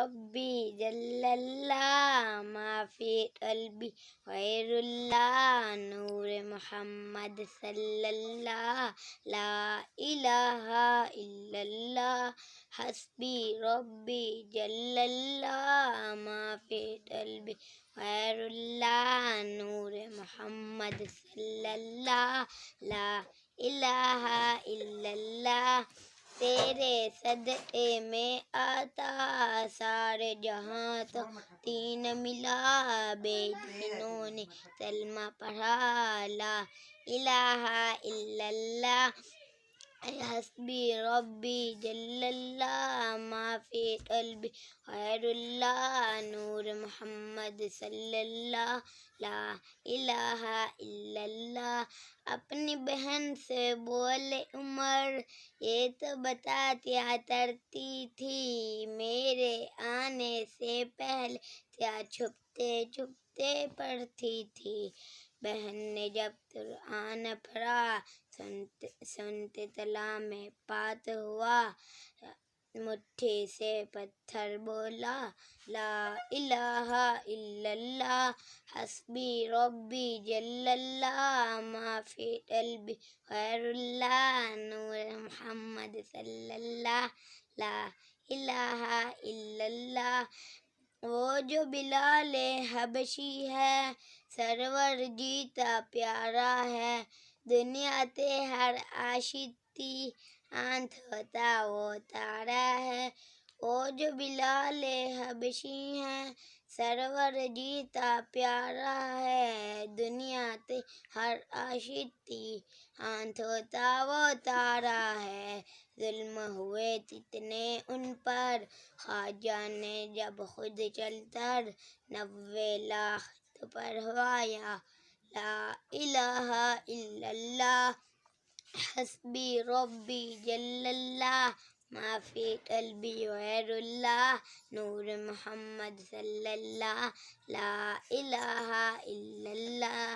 ربی جل اللہ ما فی قلبی غیر اللہ نور محمد صلی اللہ لا الہ الا اللہ حسبی ربی جل اللہ ما فی قلبی غیر اللہ نور محمد صلی اللہ لا الہ الا اللہ تیرے صدقے میں آتا سارے جہاں تو تین ملا بے دینوں نے کلمہ پڑھا لا الہ الا اللہ حسبی ربی جل اللہ ما فی قلبی غیر اللہ نور محمد صلی اللہ لا الہ الا اللہ اپنی بہن سے بولے عمر یہ تو بتا کیا کرتی تھی میرے آنے سے پہلے کیا چھپتے چھپتے پڑھتی تھی بہن نے جب قرآن پڑھا سنتے تلا میں پات ہوا مٹھی سے پتھر بولا لا الہ الا اللہ حسبی ربی جل اللہ ما فی قلبی غیر اللہ نور محمد صلی اللہ لا الہ الا اللہ وہ جو بلال حبشی ہے سرور جیتا پیارا ہے دنیا تے ہر عاشقی آنکھ ہوتا وہ تارا ہے وہ جو بلال حبشی ہے سرور جیتا پیارا ہے دنیا تے ہر عاشقی آنکھ ہوتا وہ تارا ہے ظلم ہوئے کتنے ان پر خواجہ نے جب خود چل کر 90 لاکھ پڑھوایا لا الہ الا اللہ حسبی ربی جل اللہ ما فی قلبی غیر اللہ نور محمد صلی اللہ لا الہ الا اللہ